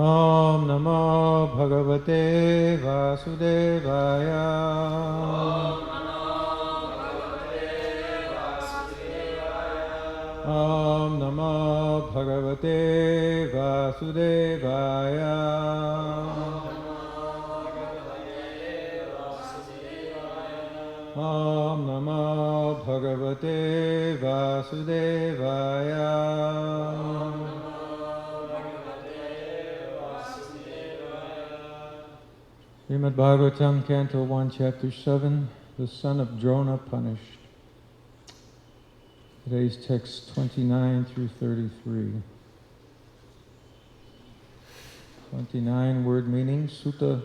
Om Namo Bhagavate Vasudevaya. Om Namo Bhagavate Vasudevaya. Om Namo Bhagavate Vasudevaya. Srimad Bhagavatam, Canto 1, Chapter 7, the son of Drona punished. Today's text 29 through 33. 29 word meaning. Sutta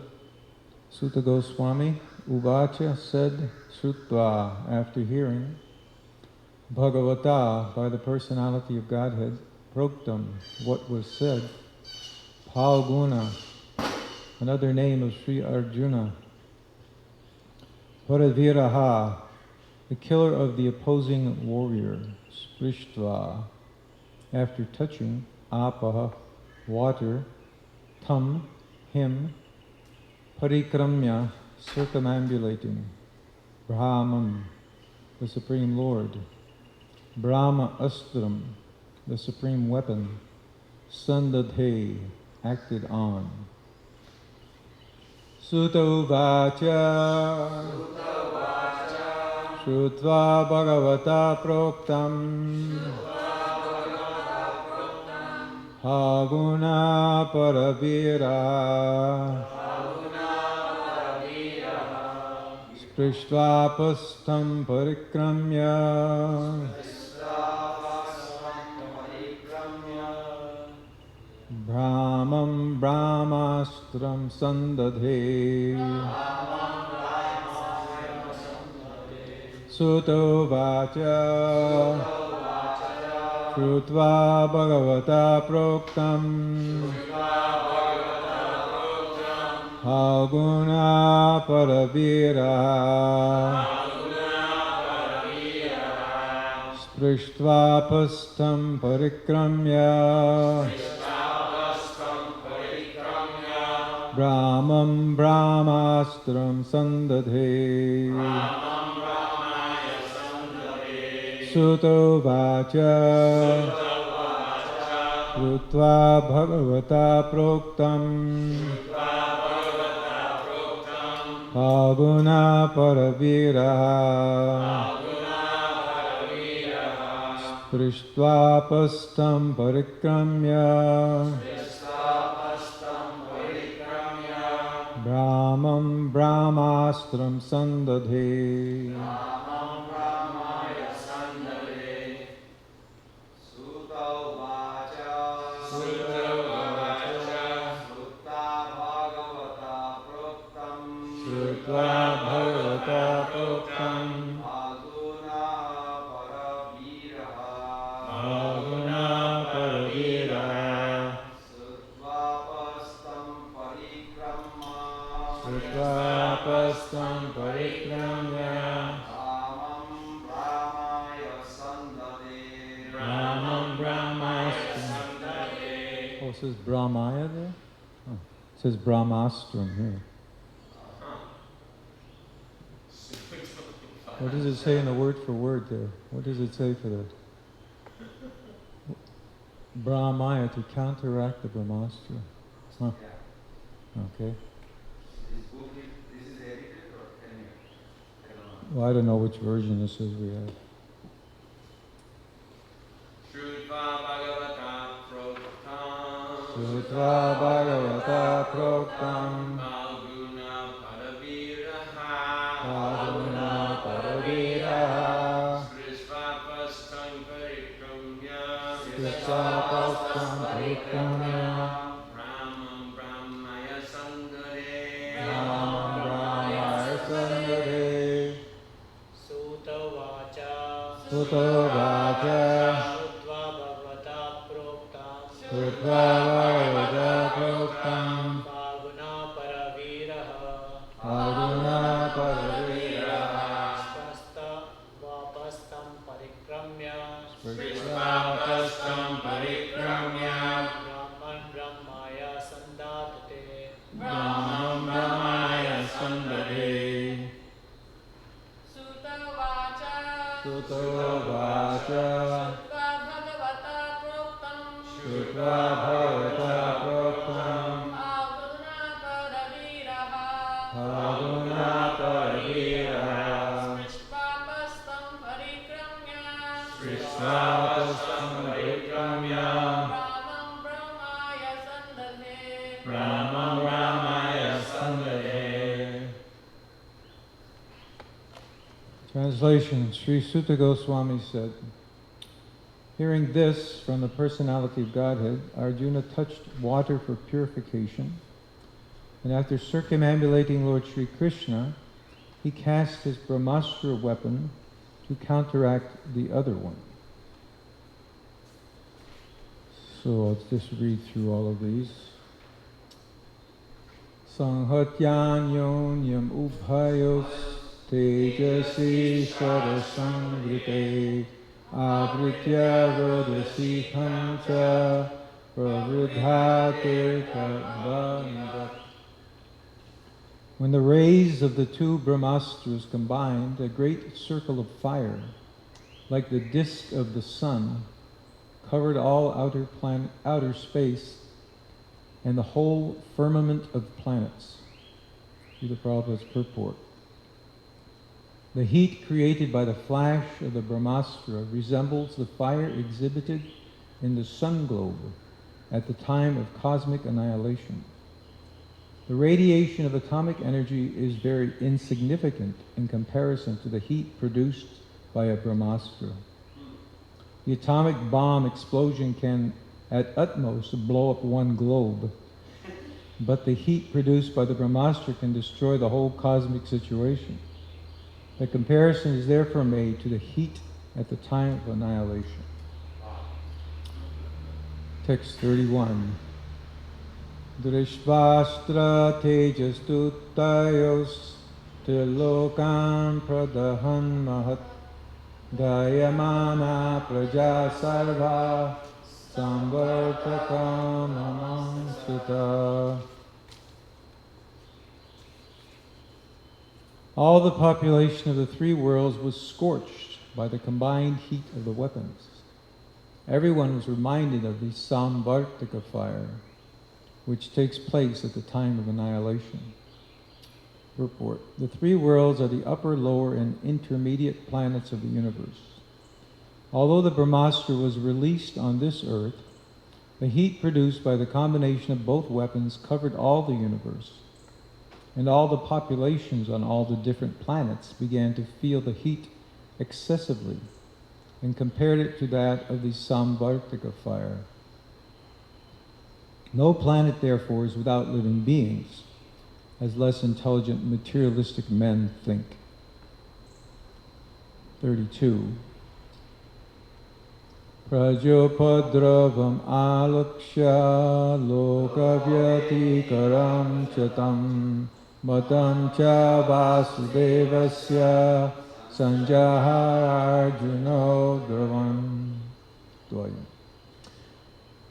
Goswami, Uvacha said, Sutva, after hearing, Bhagavata, by the personality of Godhead, Proktam, what was said, Palguna, another name of Sri Arjuna, Paraviraha, the killer of the opposing warrior, Sprishtva, after touching, Apaha, water, Tam, him, Parikramya, circumambulating, Brahman, the Supreme Lord, Brahma Astram, the supreme weapon, Sandadhe, acted on. Sutta Uvacha Shrutva Bhagavata Proktam Haguna Paravira Sprishtvapastam Parikramya Brahmam Brahmastram Sandadhe. Sutta Uvacha Shrutva Bhagavata Proktam Haguna Paravira Sprishtvapastam Parikramya Brahmam Brahmastram Sandadhe. Sutta Uvacha Shrutva Bhagavata Proktam Haguna Paravira Sprishtvapastam Parikramya Brahmam Brahmastram Sandadhe. Sutta Uvacha Shrutva Bhagavata Proktam Haguna Paravira Sprishtvapastam Parikramya Brahmam Brahmastram. Oh, it says Brahmaya there? Oh, it says Brahmastram here. What does it say in the word for word there? What does it say for the Brahmaya to counteract the Brahmastra? Huh. Okay. Well, I don't know which version this is we have. Shrutva Bhagavata Proktam Haguna Paraviraha Sprishtvapastam Parikramya Brahmam Brahmaya Sandare. Sutta Uvacha Shrutva Bhagavata Proktam Haguna Paravira Sprishtvapastam Parikramya Suto Vacha Shukva Bhavata Proktam Bhavuna Paraviraha Srisvapastam Parikramya Brahmam Ramaya Sandhe. Translation. Sri Sutta Goswami said, hearing this from the personality of Godhead, Arjuna touched water for purification, and after circumambulating Lord Sri Krishna, he cast his Brahmastra weapon to counteract the other one. So I'll just read through all of these. Sanghatyan yonyam ubhayos tejasi sarasamvrite avritya rodasi pancha pravridhate karvandat. When the rays of the two Brahmastras combined, a great circle of fire, like the disk of the sun, covered all outer space and the whole firmament of planets. See the Prabhupada's purport. The heat created by the flash of the Brahmastra resembles the fire exhibited in the sun globe at the time of cosmic annihilation. The radiation of atomic energy is very insignificant in comparison to the heat produced by a Brahmastra. The atomic bomb explosion can, at utmost, blow up one globe, but the heat produced by the Brahmastra can destroy the whole cosmic situation. The comparison is therefore made to the heat at the time of annihilation. Text 31. Drishvastra tejastutayos trilokan pradahan mahat Gayamana praja sarva samvartakam amansita. All the population of the three worlds was scorched by the combined heat of the weapons. Everyone was reminded of the samvartaka fire, which takes place at the time of annihilation. Purport. The three worlds are the upper, lower, and intermediate planets of the universe. Although the Brahmastra was released on this earth, the heat produced by the combination of both weapons covered all the universe, and all the populations on all the different planets began to feel the heat excessively and compared it to that of the Samvartaka fire. No planet, therefore, is without living beings, as less intelligent materialistic men think. 32. Prajopadravam alakshya lokavyatikaram chatam matam cha vasudevasya sanjahar arjuno dravam.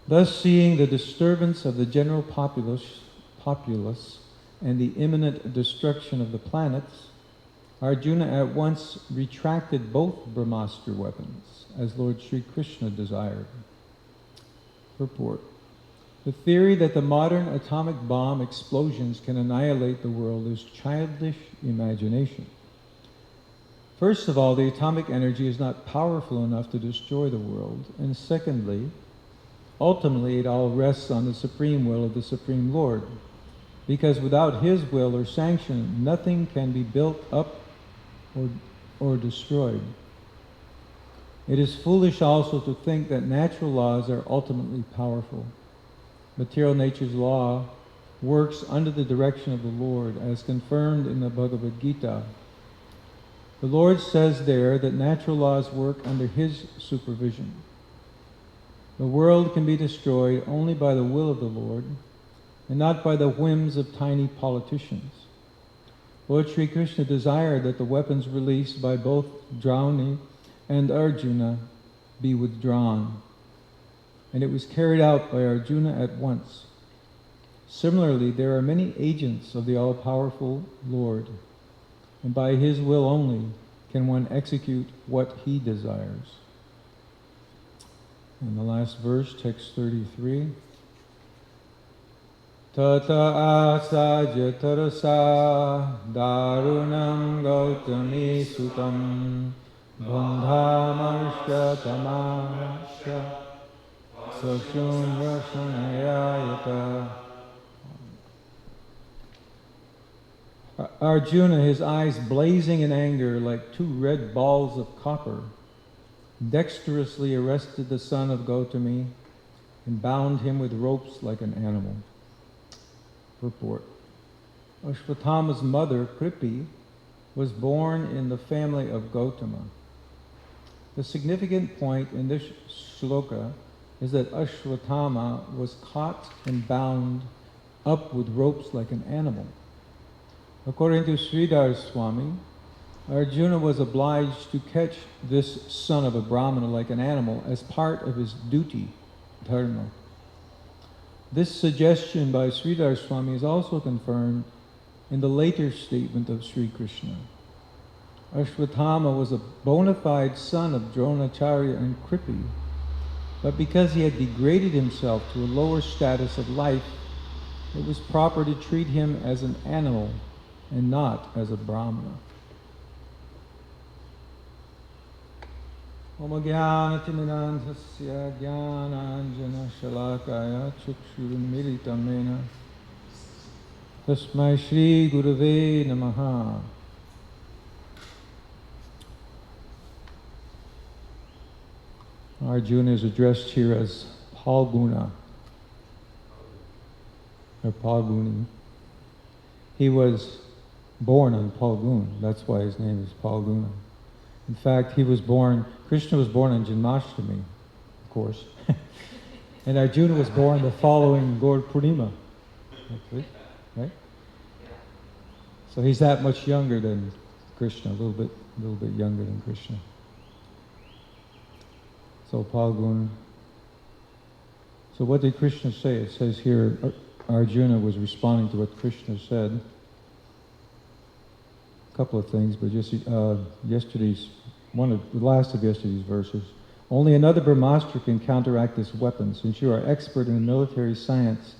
Thus, seeing the disturbance of the general populace and the imminent destruction of the planets, Arjuna at once retracted both Brahmastra weapons, as Lord Sri Krishna desired. Purport. The theory that the modern atomic bomb explosions can annihilate the world is childish imagination. First of all, the atomic energy is not powerful enough to destroy the world, and secondly, ultimately it all rests on the supreme will of the Supreme Lord, because without His will or sanction, nothing can be built up or destroyed. It is foolish also to think that natural laws are ultimately powerful. Material nature's law works under the direction of the Lord, as confirmed in the Bhagavad Gita. The Lord says there that natural laws work under His supervision. The world can be destroyed only by the will of the Lord, and not by the whims of tiny politicians. Lord Sri Krishna desired that the weapons released by both Drauni and Arjuna be withdrawn, and it was carried out by Arjuna at once. Similarly, there are many agents of the all-powerful Lord, and by His will only can one execute what he desires. And the last verse, text 33. Tata asajya tarasa darunam gautami sutam bandhamarsha tamasha sashunya sanayayata. Arjuna, his eyes blazing in anger like two red balls of copper, dexterously arrested the son of Gautami and bound him with ropes like an animal. Purport. Ashwatthama's mother, Kripi, was born in the family of Gautama. The significant point in this shloka is that Ashwatthama was caught and bound up with ropes like an animal. According to Sridhar Swami, Arjuna was obliged to catch this son of a Brahmana like an animal as part of his duty, dharma. This suggestion by Sridhar Swami is also confirmed in the later statement of Sri Krishna. Ashwatthama was a bona fide son of Dronacharya and Kripi, but because he had degraded himself to a lower status of life, it was proper to treat him as an animal and not as a Brahmana. Om Jnana-timirandhasya Jnana-anjana-shalakaya Chukshurunmilitam Mena Tasmai Shri Gurave Namaha. Arjuna is addressed here as Palguna, or Palguni. He was born on Palgun, that's why his name is Palguna. In fact, Krishna was born on Janmashtami, of course. And Arjuna was born the following Gaur Purnima. Actually, right? So he's that much younger than Krishna, a little bit younger than Krishna. So Palgun. So what did Krishna say? It says here, Arjuna was responding to what Krishna said. A couple of things, but just the last of yesterday's verses. Only another Brahmastra can counteract this weapon. Since you are expert in military science,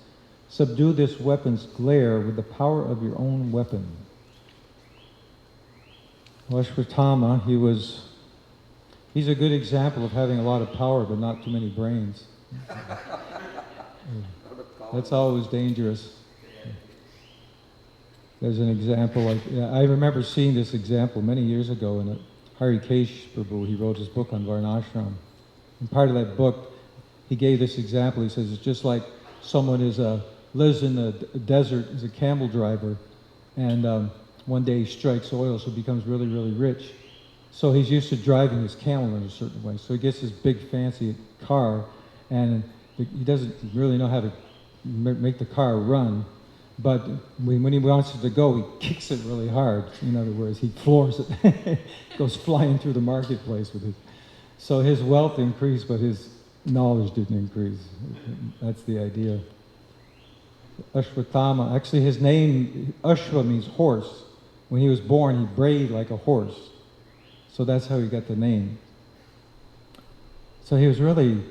subdue this weapon's glare with the power of your own weapon. Ashwatthama, he's a good example of having a lot of power but not too many brains. That's always dangerous. There's an example I remember seeing this example many years ago in Harikesh Prabhu. He wrote his book on Varnashram. And part of that book, he gave this example. He says it's just like someone lives in the desert as a camel driver, and one day he strikes oil, so he becomes really, really rich. So he's used to driving his camel in a certain way. So he gets this big fancy car, and he doesn't really know how to make the car run. But when he wants it to go, he kicks it really hard. In other words, he floors it, goes flying through the marketplace with it. So his wealth increased, but his knowledge didn't increase. That's the idea. Ashwatthama, actually his name, Ashwa means horse. When he was born, he brayed like a horse. So that's how he got the name. So he was really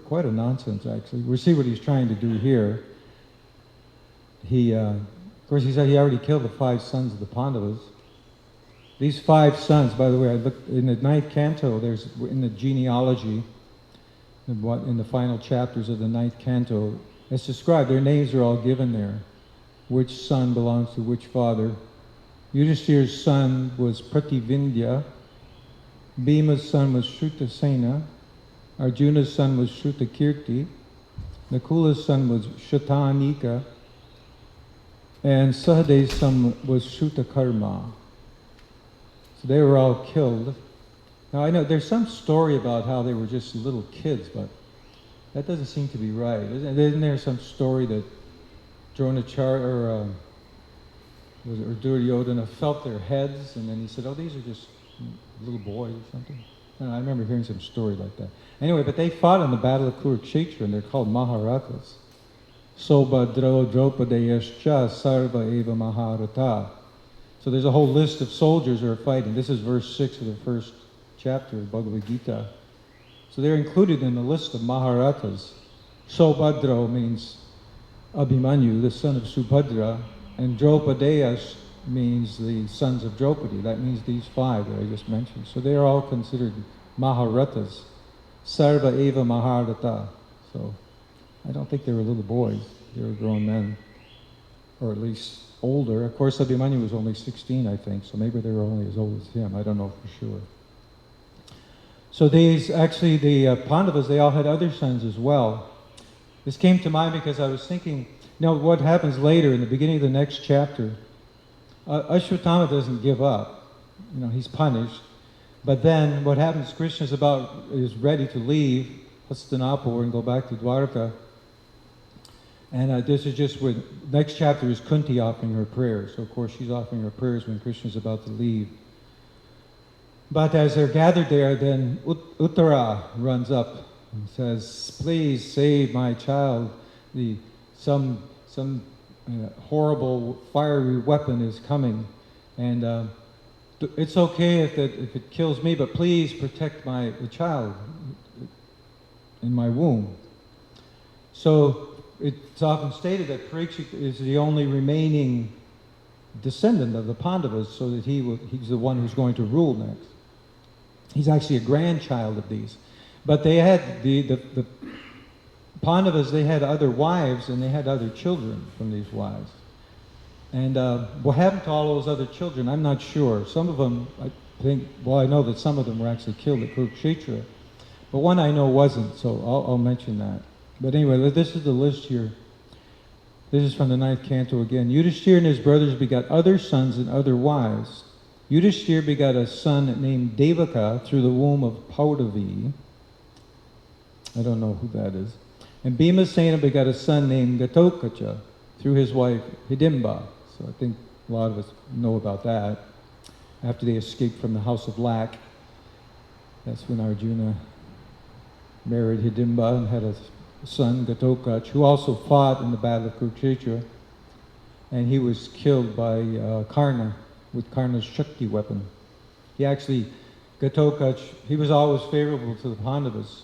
quite a nonsense, actually. We'll see what he's trying to do here. Of course, he said he already killed the 5 sons of the Pandavas. These 5 sons, by the way, I looked in the 9th canto, there's in the genealogy, in the final chapters of the 9th canto, it's described, their names are all given there. Which son belongs to which father. Yudhishthira's son was Prativindya, Bhima's son was Shrutasena, Arjuna's son was Shrutakirti, Nakula's son was Shatanika, and Sahadeva's son was Shrutakarma. So they were all killed. Now I know there's some story about how they were just little kids, but that doesn't seem to be right. Isn't there some story that Dronacharya or Duryodhana felt their heads, and then he said, "Oh, these are just little boys or something." I remember hearing some story like that. Anyway, but they fought in the Battle of Kurukshetra, and they're called Maharathas. Sobhadra Draupadayascha Sarva Eva Maharata. So there's a whole list of soldiers who are fighting. This is verse 6 of the first chapter of Bhagavad Gita. So they're included in the list of Maharathas. Sobhadra means Abhimanyu, the son of Subhadra, and Draupadeyas means the sons of Draupadi. That means these 5 that I just mentioned. So they are all considered Maharathas. Sarva eva Maharata. So I don't think they were little boys. They were grown men, or at least older. Of course, Abhimanyu was only 16, I think, so maybe they were only as old as him. I don't know for sure. So these, actually, the Pandavas, they all had other sons as well. This came to mind because I was thinking, what happens later in the beginning of the next chapter? Ashwatthama doesn't give up. He's punished. But then what happens, Krishna is ready to leave Hastinapur and go back to Dwarka. And this is just where, next chapter is Kunti offering her prayers. So of course she's offering her prayers when Krishna's about to leave. But as they're gathered there, then Uttara runs up and says, "Please save my child. Some horrible fiery weapon is coming, and it's okay if it kills me, but please protect the child in my womb." So it's often stated that Parikshit is the only remaining descendant of the Pandavas, so that he's the one who's going to rule next. He's actually a grandchild of these. But they had, the Pandavas, they had other wives and they had other children from these wives. And what happened to all those other children, I'm not sure. Some of them, I know that some of them were actually killed at Kurukshetra. But one I know wasn't, so I'll mention that. But anyway, this is the list here. This is from the 9th canto again. Yudhishthira and his brothers begot other sons and other wives. Yudhishthira begot a son named Devaka through the womb of Paudavi. I don't know who that is. And Bhimasena begot a son named Gatokacha through his wife Hidimba. So I think a lot of us know about that. After they escaped from the house of Lac, that's when Arjuna married Hidimba and had a son, Gatokach, who also fought in the Battle of Kurukshetra. And he was killed by Karna with Karna's Shakti weapon. Gatokach, he was always favorable to the Pandavas.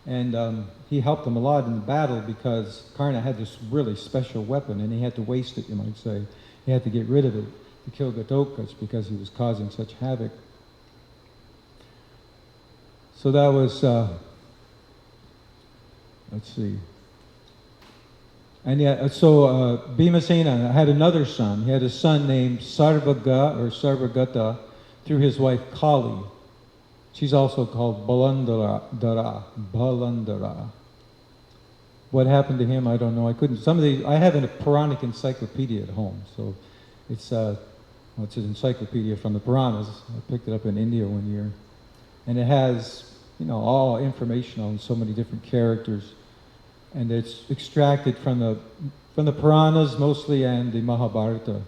And he helped them a lot in the battle because Karna had this really special weapon and he had to waste it, you might say. He had to get rid of it to kill Gatokach because he was causing such havoc. So that was, let's see. And Bhimasena had another son. He had a son named Sarvaga or Sarvagata through his wife Kali. She's also called Balandara. What happened to him, I don't know. I have a Puranic encyclopedia at home, so it's an encyclopedia from the Puranas. I picked it up in India one year. And it has, all information on so many different characters. And it's extracted from the Puranas mostly and the Mahabharata.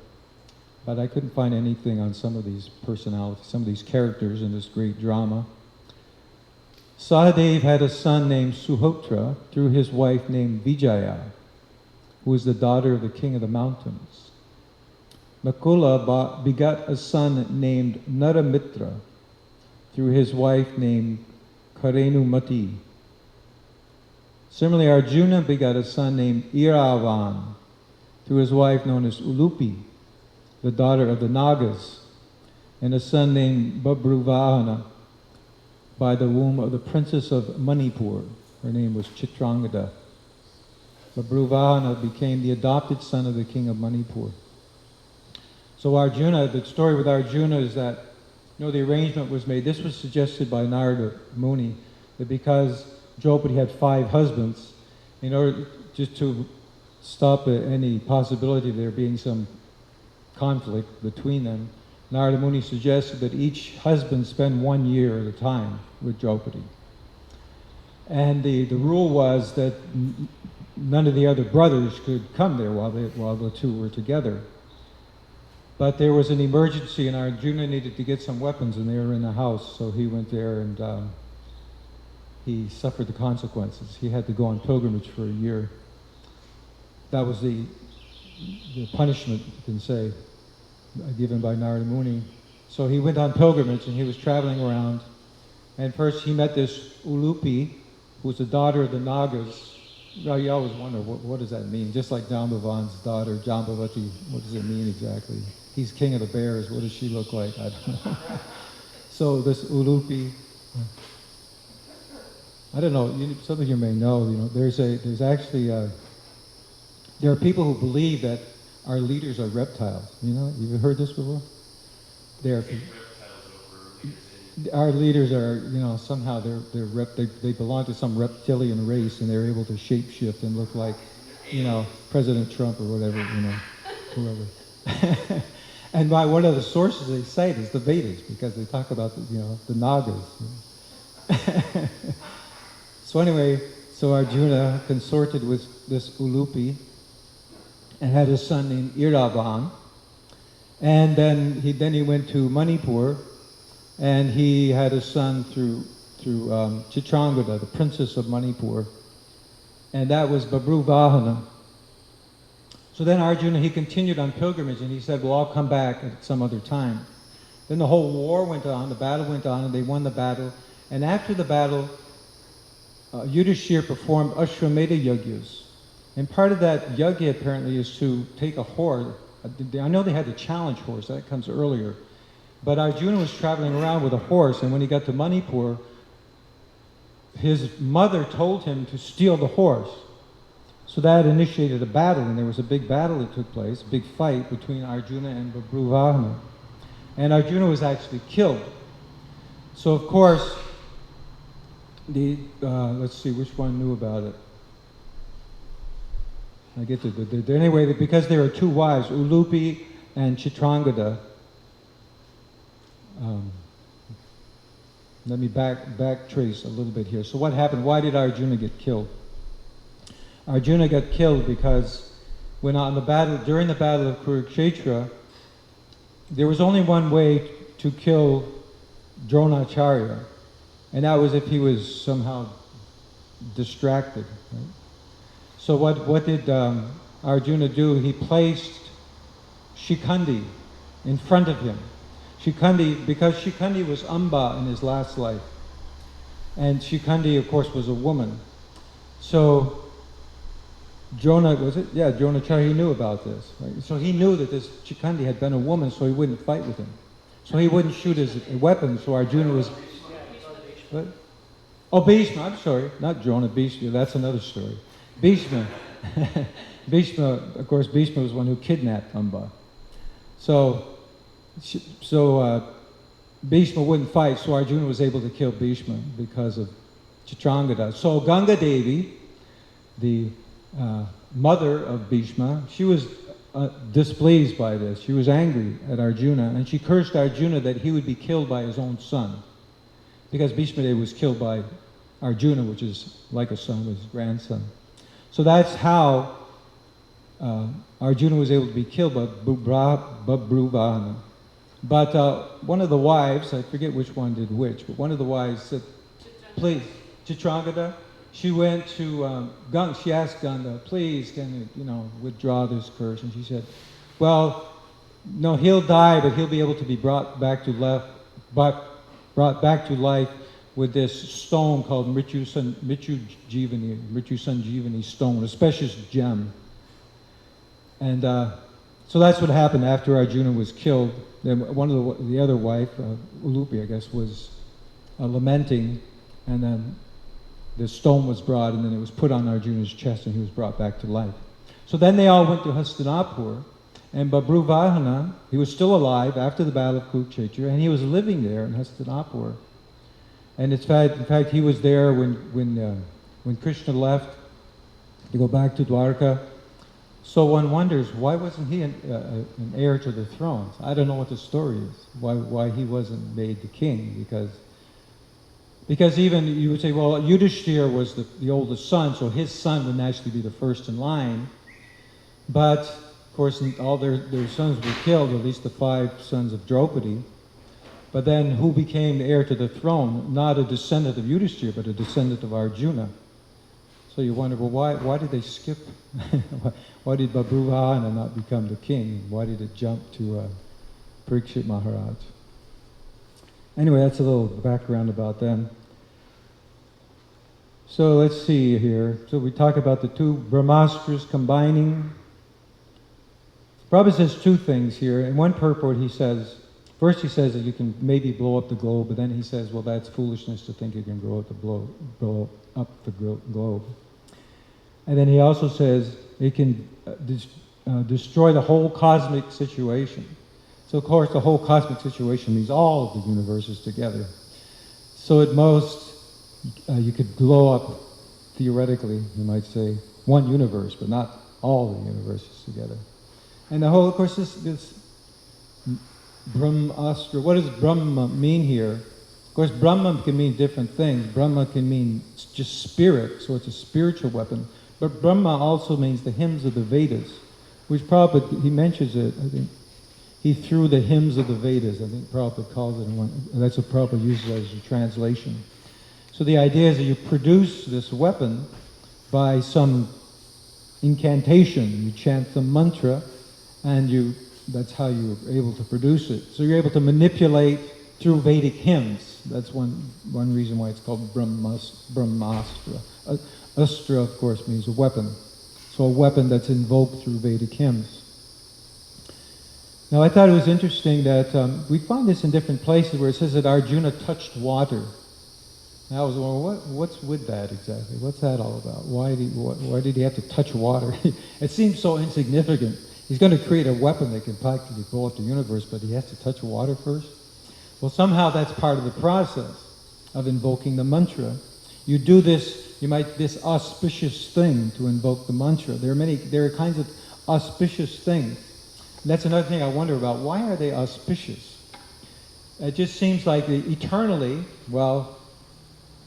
But I couldn't find anything on some of these personalities, some of these characters in this great drama. Sahadev had a son named Suhotra through his wife named Vijaya, who was the daughter of the king of the mountains. Nakula begot a son named Naramitra through his wife named Karenumati. Similarly, Arjuna begot a son named Iravan through his wife known as Ulupi, the daughter of the Nagas, and a son named Babruvahana by the womb of the princess of Manipur. Her name was Chitrangada. Babruvahana became the adopted son of the king of Manipur. So Arjuna, the story with Arjuna is that, the arrangement was made. This was suggested by Narada Muni, that because Draupadi had 5 husbands, in order just to stop any possibility of there being some conflict between them, Narada Muni suggested that each husband spend 1 year at a time with Draupadi. And the rule was that none of the other brothers could come there while the two were together. But there was an emergency and Arjuna needed to get some weapons and they were in the house, so he went there and he suffered the consequences. He had to go on pilgrimage for a year. That was the punishment, you can say. given by Narada Muni. So he went on pilgrimage and he was traveling around. And first he met this Ulupi, who was the daughter of the Nagas. Well, you always wonder, what does that mean? Just like Jambavan's daughter, Jambavati, what does it mean exactly? He's king of the bears, what does she look like? I don't know. So this Ulupi, I don't know, some of you may know, there's actually, there are people who believe that our leaders are reptiles. You've heard this before? Our leaders are, somehow they belong to some reptilian race, and they're able to shapeshift and look like, President Trump or whatever, whoever. And by one of the sources they cite is the Vedas, because they talk about the Nagas. So anyway, Arjuna consorted with this Ulupi and had a son named Iravan, and then he went to Manipur. And he had a son through Chitrangada, the princess of Manipur, and that was Babruvahana. So then Arjuna, he continued on pilgrimage, and he said, well, I'll come back at some other time. Then the whole war went on, the battle went on, and they won the battle. And after the battle, Yudhishthira performed Ashwamedha Yagyas. And part of that yagya apparently is to take a horse. I know they had the challenge horse, that comes earlier. But Arjuna was traveling around with a horse, and when he got to Manipur, his mother told him to steal the horse. So that initiated a battle, and there was a big battle that took place, a big fight between Arjuna and Babruvahana. And Arjuna was actually killed. So of course, let's see, which one knew about it? I get to anyway, because there are two wives, Ulupi and Chitrangada. Let me backtrace a little bit here. So what happened? Why did Arjuna get killed? Arjuna got killed because during the battle of Kurukshetra, there was only one way to kill Dronacharya, and that was if he was somehow distracted. Right? So what did Arjuna do? He placed Shikhandi in front of him. Because Shikhandi was Amba in his last life. And Shikhandi, of course, was a woman. So Dronacharya, he knew about this. Right? So he knew that this Shikhandi had been a woman, so he wouldn't fight with him. So he wouldn't shoot his weapon, so Arjuna was... What? Oh, Bhishma, I'm sorry. Not Drona, Bhishma, that's another story. Bhishma. Bhishma, of course, Bhishma was the one who kidnapped Amba. So Bhishma wouldn't fight, so Arjuna was able to kill Bhishma because of Chitrangada. So Ganga Devi, the mother of Bhishma, she was displeased by this. She was angry at Arjuna, and she cursed Arjuna that he would be killed by his own son. Because Bhishma Devi was killed by Arjuna, which is like a son, his grandson. So that's how Arjuna was able to be killed by Babruvahana. But one of the wives, I forget which one did which, but one of the wives said, please, Chitrangada, she went to Ganga, she asked Ganga, please, can you, withdraw this curse? And she said, well, no, he'll die, but he'll be able to be brought back to life with this stone called Mrityu Sanjeevani stone, a special gem. And so that's what happened after Arjuna was killed. Then one of the other wife, Ulupi, I guess, was lamenting, and then the stone was brought, and then it was put on Arjuna's chest, and he was brought back to life. So then they all went to Hastinapur, and Babruvahana, he was still alive after the battle of Kurukshetra, and he was living there in Hastinapur. And in fact, he was there when Krishna left to go back to Dwarka. So one wonders, why wasn't he an heir to the throne? I don't know what the story is, why he wasn't made the king, because even you would say, well, Yudhishthira was the oldest son, so his son would naturally be the first in line. But, of course, all their sons were killed, at least the 5 sons of Draupadi. But then who became the heir to the throne? Not a descendant of Yudhishthira, but a descendant of Arjuna. So you wonder, well, why did they skip? Why did Babruvahana not become the king? Why did it jump to Parikshit Maharaj. Anyway, that's a little background about them. So let's see here. So we talk about the two Brahmastras combining. Prabhupada says two things here. In one purport he says, first he says that you can maybe blow up the globe, but then he says, well, that's foolishness to think you can blow up the globe. And then he also says it can destroy the whole cosmic situation. So of course the whole cosmic situation means all of the universes together. So at most, you could blow up, theoretically, you might say, one universe, but not all the universes together. And the whole, of course, this Brahmastra, what does Brahma mean here? Of course, Brahma can mean different things. Brahma can mean just spirit, so it's a spiritual weapon. But Brahma also means the hymns of the Vedas, which Prabhupada, he mentions it, I think. He threw the hymns of the Vedas, I think Prabhupada calls it in one, that's what Prabhupada uses as a translation. So the idea is that you produce this weapon by some incantation. You chant the mantra, and that's how you're able to produce it. So you're able to manipulate through Vedic hymns. That's one reason why it's called Brahmastra. Astra, of course, means a weapon. So a weapon that's invoked through Vedic hymns. Now I thought it was interesting that we find this in different places where it says that Arjuna touched water. And I was wondering, what's with that exactly? What's that all about? Why did he have to touch water? It seems so insignificant. He's going to create a weapon that can practically blow up the universe, but he has to touch water first? Well, somehow that's part of the process of invoking the mantra. You do this, this auspicious thing to invoke the mantra. There are kinds of auspicious things. And that's another thing I wonder about. Why are they auspicious? It just seems like eternally, well,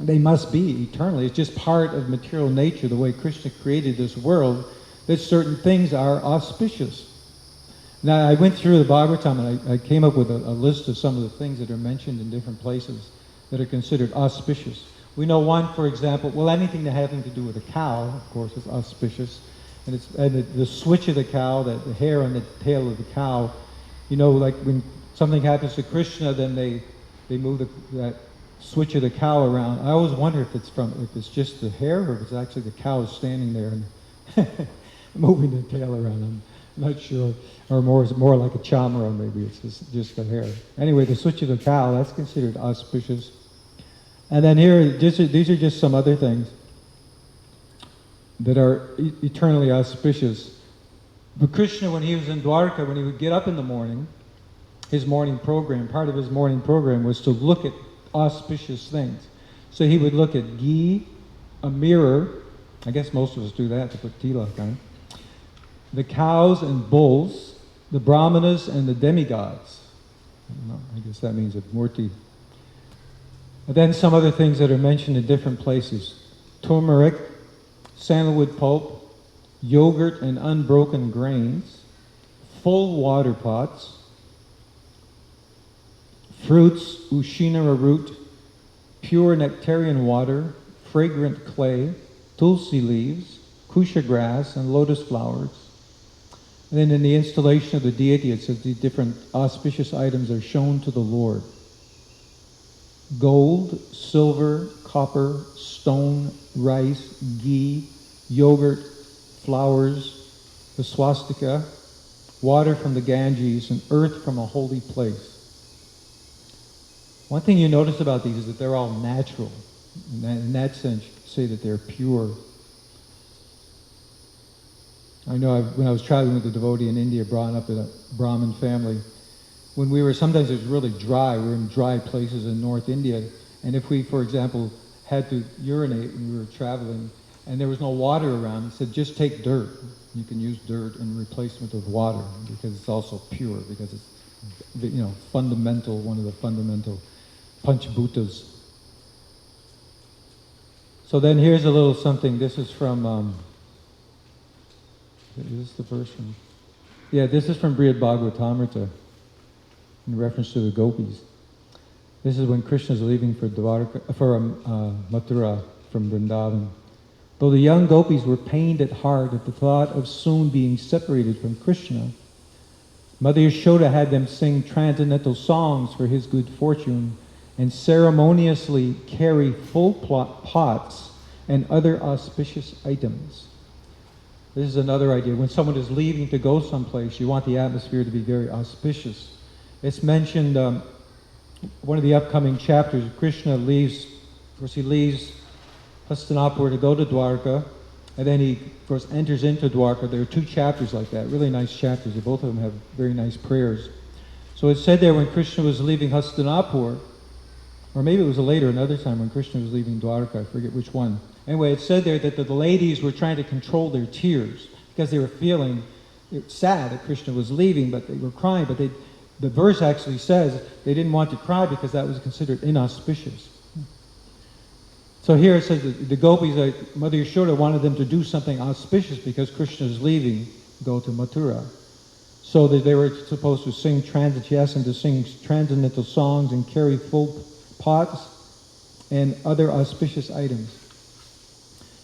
they must be eternally. It's just part of material nature, the way Krishna created this world, that certain things are auspicious. Now, I went through the Bhagavatam and I came up with a list of some of the things that are mentioned in different places that are considered auspicious. We know one, for example, well, anything that having to do with a cow, of course, is auspicious. And the switch of the cow, the hair on the tail of the cow, like when something happens to Krishna, then they move that switch of the cow around. I always wonder if it's just the hair or if it's actually the cow standing there and moving the tail around. I'm not sure. Or more like a chamara, maybe it's just the hair. Anyway, the switch of the cow, that's considered auspicious. And then here, these are just some other things that are eternally auspicious. But Krishna, when he was in Dwarka, when he would get up in the morning, his morning program, part of his morning program was to look at auspicious things. So he would look at ghee, a mirror, I guess most of us do that to put tilak on, the cows and bulls, the brahmanas and the demigods. I guess that means a murti. And then some other things that are mentioned in different places. Turmeric, sandalwood pulp, yogurt and unbroken grains, full water pots, fruits, ushinara root, pure nectarian water, fragrant clay, tulsi leaves, kusha grass, and lotus flowers. And then in the installation of the deity, it says the different auspicious items are shown to the Lord. Gold, silver, copper, stone, rice, ghee, yogurt, flowers, the swastika, water from the Ganges, and earth from a holy place. One thing you notice about these is that they're all natural. In that sense, you could say that they're pure. I know when I was traveling with a devotee in India, brought up in a Brahmin family, sometimes it was really dry. We were in dry places in North India, and if we, for example, had to urinate when we were traveling, and there was no water around, he said, just take dirt. You can use dirt in replacement of water, because it's also pure, because it's, fundamental, one of the fundamental Panchbhutas. So then here's a little something. This is from, is this the first one? Yeah, this is from Brihad Bhagavatamrita, in reference to the gopis. This is when Krishna is leaving for Mathura from Vrindavan. Though the young gopis were pained at heart at the thought of soon being separated from Krishna, Mother Yashoda had them sing transcendental songs for his good fortune and ceremoniously carry full pots and other auspicious items. This is another idea. When someone is leaving to go someplace, you want the atmosphere to be very auspicious. It's mentioned, one of the upcoming chapters, Krishna leaves, of course he leaves Hastinapur to go to Dwarka, and then he, of course, enters into Dwarka. There are 2 chapters like that, really nice chapters. Both of them have very nice prayers. So it said there when Krishna was leaving Hastinapur, or maybe it was later, another time when Krishna was leaving Dwarka, I forget which one. Anyway, it said there that the ladies were trying to control their tears because they were feeling sad that Krishna was leaving, but they were crying. But the verse actually says they didn't want to cry because that was considered inauspicious. So here it says that the gopis, Mother Yashoda wanted them to do something auspicious because Krishna is leaving, go to Mathura. So that they were supposed to sing transcendental songs and carry full pots and other auspicious items.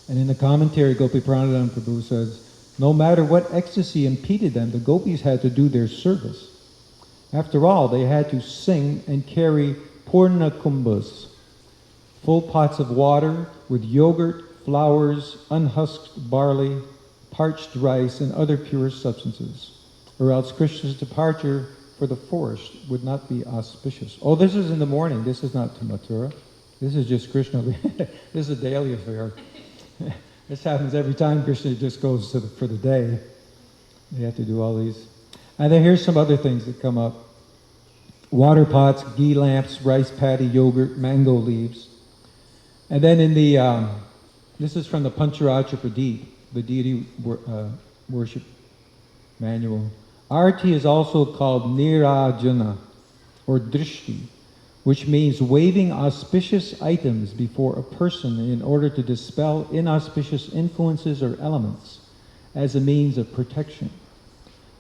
And in the commentary, Gopi Pranadhana Prabhu says, no matter what ecstasy impeded them, the gopis had to do their service. After all, they had to sing and carry purna kumbhas, full pots of water with yogurt, flowers, unhusked barley, parched rice, and other pure substances, or else Krishna's departure for the forest would not be auspicious. Oh, this is in the morning. This is not to Mathura. This is just Krishna. This is a daily affair. This happens every time Krishna just goes for the day. They have to do all these. And then here's some other things that come up. Water pots, ghee lamps, rice paddy, yogurt, mango leaves. And then in the, this is from the Pancharaja Pradeep, the deity worship manual. Arti is also called nirajana, or drishti, which means waving auspicious items before a person in order to dispel inauspicious influences or elements as a means of protection.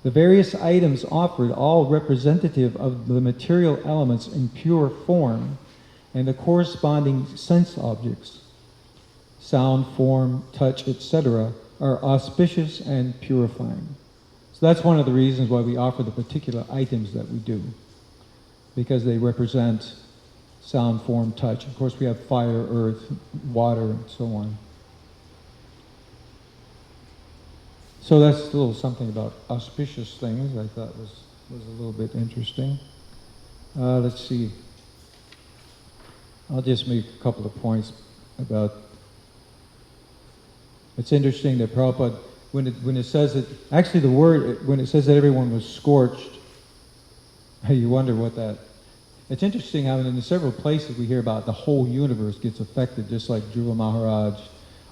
The various items offered, all representative of the material elements in pure form, and the corresponding sense objects, sound, form, touch, etc., are auspicious and purifying. So that's one of the reasons why we offer the particular items that we do, because they represent sound, form, touch. Of course, we have fire, earth, water, and so on. So that's a little something about auspicious things I thought was a little bit interesting. Let's see. I'll just make a couple of points about. It's interesting that Prabhupada, when it says that, actually the word, when it says that everyone was scorched, you wonder what that. It's interesting how in several places we hear about the whole universe gets affected, just like Dhruva Maharaj,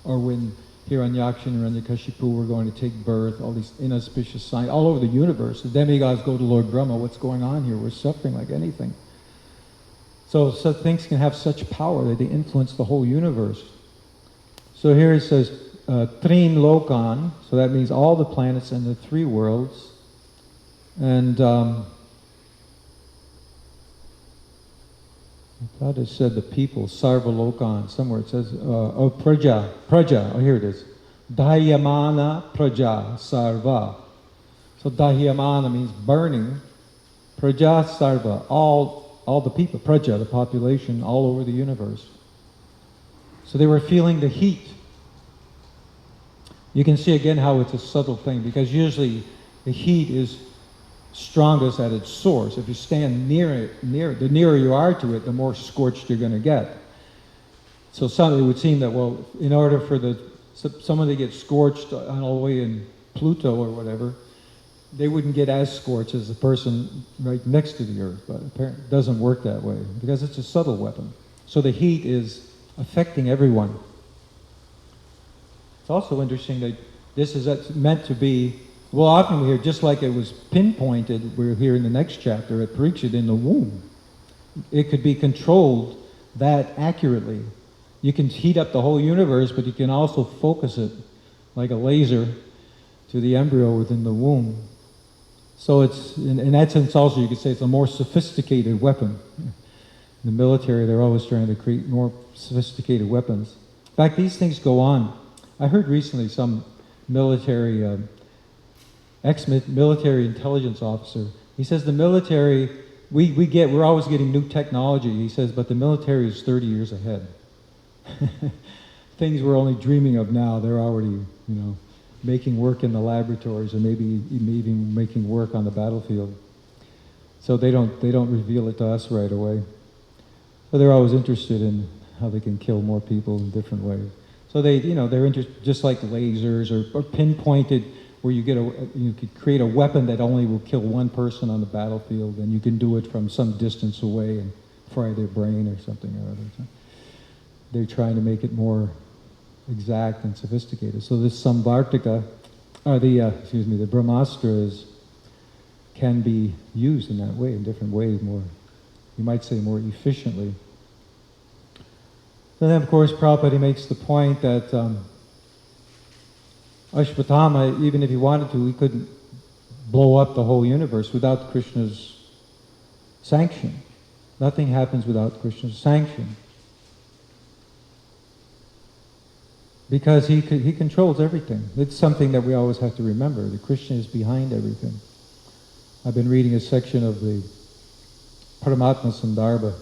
or when Hiranyaksha and Hiranyakashipu were going to take birth, all these inauspicious signs, all over the universe. The demigods go to Lord Brahma, what's going on here? We're suffering like anything. So things can have such power that they influence the whole universe. So here it says, Trin Lokan, so that means all the planets and the 3 worlds. And I thought it said the people, Sarva Lokan, somewhere it says, Praja, oh here it is. Dahyamana Praja Sarva. So Dahyamana means burning, Praja Sarva, all the people, Praja, the population all over the universe. So they were feeling the heat. You can see again how it's a subtle thing, because usually the heat is strongest at its source. If you stand near it, the nearer you are to it, the more scorched you're going to get. So it would seem that, well, in order for someone to get scorched all the way in Pluto or whatever, they wouldn't get as scorched as the person right next to the Earth, but apparently it doesn't work that way, because it's a subtle weapon. So the heat is affecting everyone. It's also interesting that this is meant to be, well, often we hear, just like it was pinpointed, we're here in the next chapter at Parikshit in the womb. It could be controlled that accurately. You can heat up the whole universe, but you can also focus it like a laser to the embryo within the womb. So it's, in that sense also, you could say it's a more sophisticated weapon. In the military, they're always trying to create more sophisticated weapons. In fact, these things go on. I heard recently some military ex-military intelligence officer. He says the military, we're always getting new technology, he says, but the military is 30 years ahead. Things we're only dreaming of now, they're already, making work in the laboratories, and maybe even making work on the battlefield. So they don't reveal it to us right away. But they're always interested in how they can kill more people in different ways. So they're interested, just like lasers or pinpointed, where you could create a weapon that only will kill one person on the battlefield, and you can do it from some distance away and fry their brain or something or other. So they're trying to make it more exact and sophisticated. So this Samvartika, the Brahmastra can be used in that way, in different ways, more, you might say, more efficiently. So then, of course, Prabhupada makes the point that Ashwatthama, even if he wanted to, he couldn't blow up the whole universe without Krishna's sanction. Nothing happens without Krishna's sanction. Because he controls everything. It's something that we always have to remember, that Krishna is behind everything. I've been reading a section of the Paramatma Sandarbha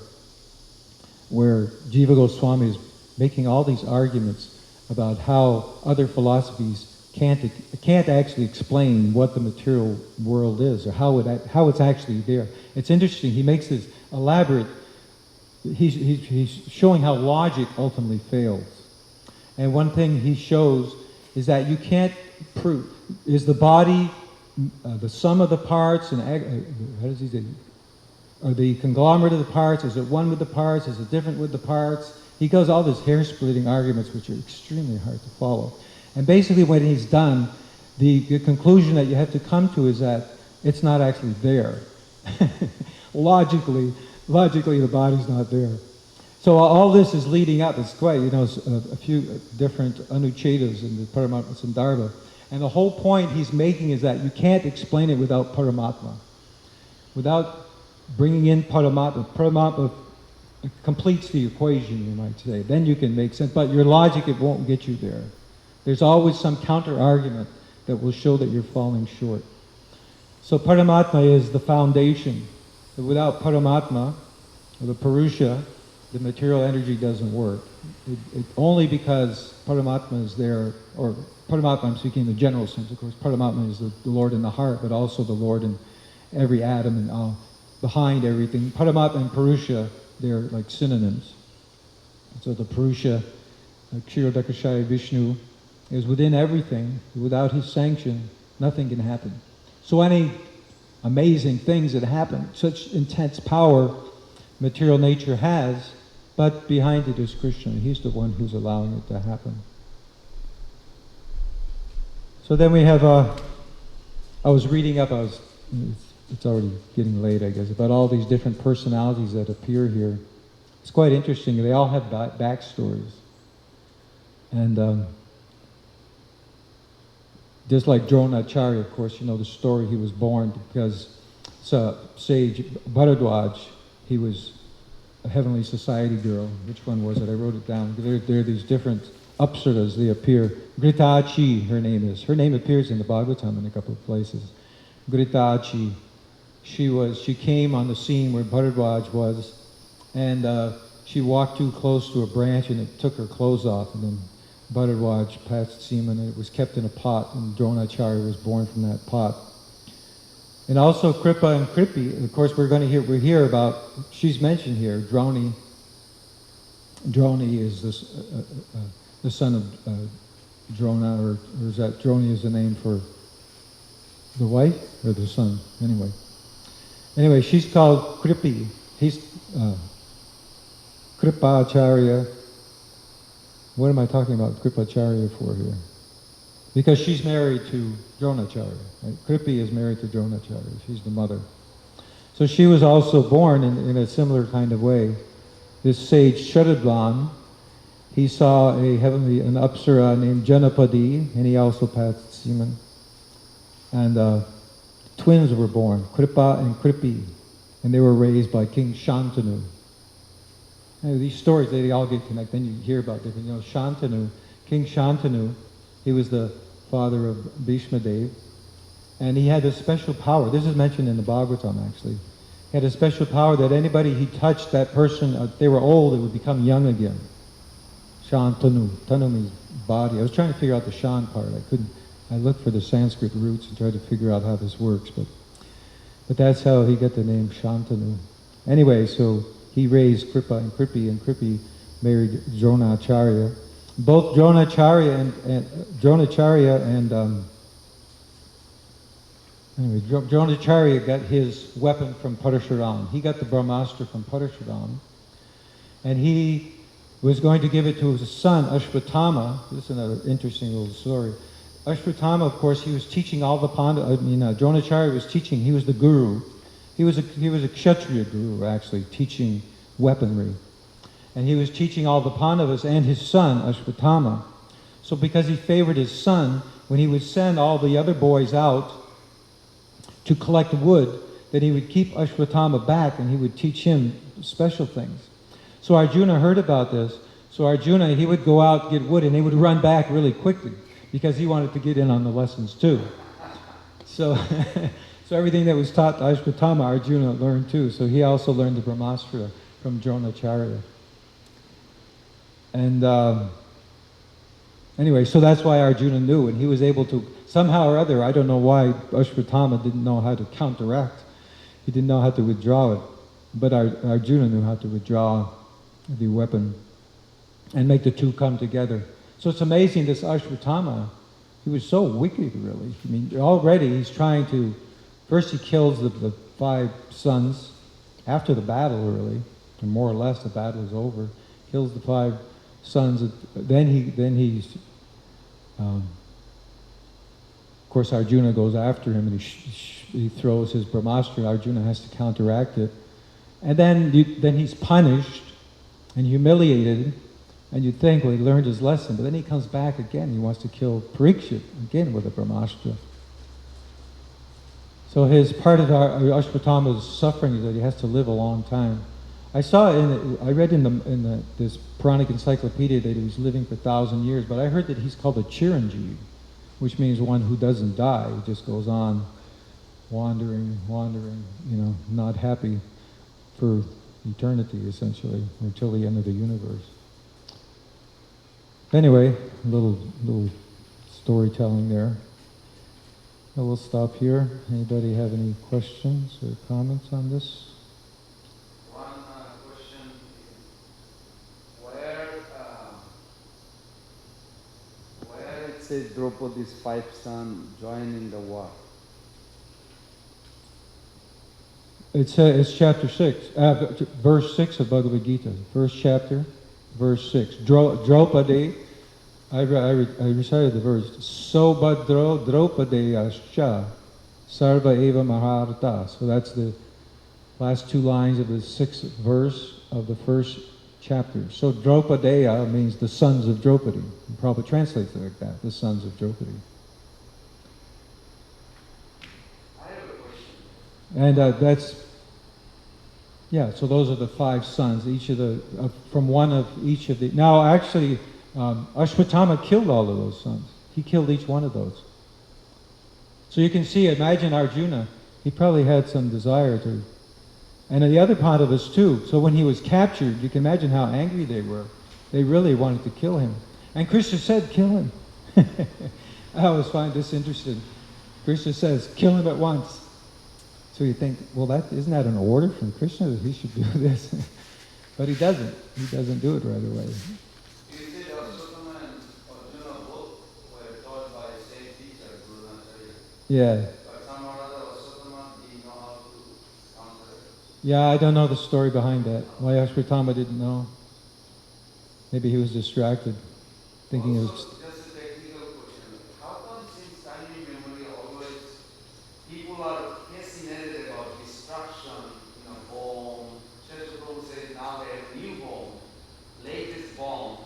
where Jiva Goswami is making all these arguments about how other philosophies can't actually explain what the material world is, or how it's actually there. It's interesting. He makes this elaborate. He's showing how logic ultimately fails. And one thing he shows is that you can't prove, is the body the sum of the parts, and how does he say? Are the conglomerate of the parts? Is it one with the parts? Is it different with the parts? He goes all these hair-splitting arguments, which are extremely hard to follow. And basically, when he's done, the conclusion that you have to come to is that it's not actually there. Logically, the body's not there. So all this is leading up. It's quite, a few different anuchedas in the Paramatma Sandarbha. And the whole point he's making is that you can't explain it without Paramatma. Without bringing in Paramatma. Paramatma completes the equation, you might say. Then you can make sense. But your logic, it won't get you there. There's always some counter-argument that will show that you're falling short. So Paramatma is the foundation. Without Paramatma, or the Purusha, the material energy doesn't work. It only because Paramatma is there, or Paramatma, I'm speaking in the general sense, of course. Paramatma is the Lord in the heart, but also the Lord in every atom and behind everything. Paramatma and Purusha, they're like synonyms. So the Purusha, Kshirodakashaya Vishnu, is within everything. Without his sanction, nothing can happen. So any amazing things that happen, such intense power material nature has, but behind it is Krishna. He's the one who's allowing it to happen. So then we have, I was reading up, it's already getting late, I guess, about all these different personalities that appear here. It's quite interesting. They all have backstories. And just like Dronacharya, of course, you know the story. He was born because sage Bharadwaj, he was a heavenly society girl. Which one was it? I wrote it down. There are these different apsaras, they appear. Gritachi, her name is. Her name appears in the Bhagavatam in a couple of places. Gritachi. She came on the scene where Bharadwaj was, and she walked too close to a branch and it took her clothes off, and then Bharadwaj passed semen, and it was kept in a pot, and Dronacharya was born from that pot. And also Kripa and Kripi, of course we hear about, she's mentioned here, Droni. Droni is the son of Drona, or is that Droni is the name for the wife or the son? Anyway, she's called Kripi. He's Kripacharya. What am I talking about Kripacharya for here? Because she's married to Dronacharya. Right? Kripi is married to Dronacharya. She's the mother. So she was also born in a similar kind of way. This sage Sharadvan, he saw an apsara named Janapadi, and he also passed semen. And twins were born, Kripa and Kripi, and they were raised by King Shantanu. And these stories, they all get connected. Then you hear about different, Shantanu, King Shantanu, he was the father of Bhishma Dev, And he had a special power. This is mentioned in the Bhagavatam, actually. He had a special power that anybody he touched, that person, if they were old, it would become young again. Shantanu. Tanu means body. I was trying to figure out the Shan part. I couldn't. I looked for the Sanskrit roots and tried to figure out how this works, but that's how he got the name Shantanu. Anyway, so he raised Kripa and Kripi married Dronacharya. Both Dronacharya and anyway, Dronacharya got his weapon from Parashuram. He got the Brahmastra from Parashuram, and he was going to give it to his son Ashwatthama. This is another interesting little story. Ashwatthama, of course, he was teaching all the Dronacharya was teaching. He was the guru. He was a Kshatriya guru, actually, teaching weaponry. And he was teaching all the Pandavas and his son, Ashwatthama. So because he favored his son, when he would send all the other boys out to collect wood, then he would keep Ashwatthama back and he would teach him special things. So Arjuna heard about this. So Arjuna, he would go out, get wood, and he would run back really quickly because he wanted to get in on the lessons too. So, so everything that was taught to Ashwatthama, Arjuna learned too. So he also learned the Brahmastra from Dronacharya. And anyway, so that's why Arjuna knew, and he was able to, somehow or other, I don't know why Ashwatthama didn't know how to counteract. He didn't know how to withdraw it. But Arjuna knew how to withdraw the weapon and make the two come together. So it's amazing, this Ashwatthama, he was so wicked, really. I mean, already he's trying to, first he kills the 5 sons after the battle, really, or more or less the battle is over. Kills the 5 sons. Then he's, of course, Arjuna goes after him and he throws his Brahmastra. Arjuna has to counteract it, and then he's punished and humiliated. And you'd think, well, he learned his lesson, but then he comes back again. He wants to kill Parikshit again with a Brahmastra. So his part of Ashwatthama's suffering is that he has to live a long time. I read in this Puranic encyclopedia that he was living for 1,000 years, but I heard that he's called a Chiranjeev, which means one who doesn't die. He just goes on wandering, not happy for eternity, essentially, until the end of the universe. Anyway, a little storytelling there. I will stop here. Anybody have any questions or comments on this? One question is, where it says Draupadi's 5 sons join in the war? It's chapter 6, verse 6 of Bhagavad Gita. First chapter, verse 6. Draupadi, I recited the verse. Sobhadro Draupadeyascha Sarva Eva Maharata. So that's the last 2 lines of the 6th verse of the first chapter. So Draupadeya means the sons of Draupadi. And Prabhupada translates it like that, the sons of Draupadi. And so those are the 5 sons, each of the, from one of each of the, now actually, Ashwatthama killed all of those sons. He killed each one of those. So you can see, imagine Arjuna, he probably had some desire to, and the other Pandavas too. So when he was captured, you can imagine how angry they were. They really wanted to kill him. And Krishna said, kill him. I always find this interesting. Krishna says, kill him at once. So you think, well, isn't that an order from Krishna that he should do this? But he doesn't. He doesn't do it right away. You said Ashwatthama and Arjuna both were taught by same teacher, Brahmastra. Yeah. But some or other Ashwatthama didn't know how to counter it. Yeah, I don't know the story behind that. Why Ashwatthama didn't know. Maybe he was distracted, thinking it was... Just a technical question. How come since time immemorial always people are fascinated about destruction in a bomb? Prabhu said now they have a new bomb, latest bomb,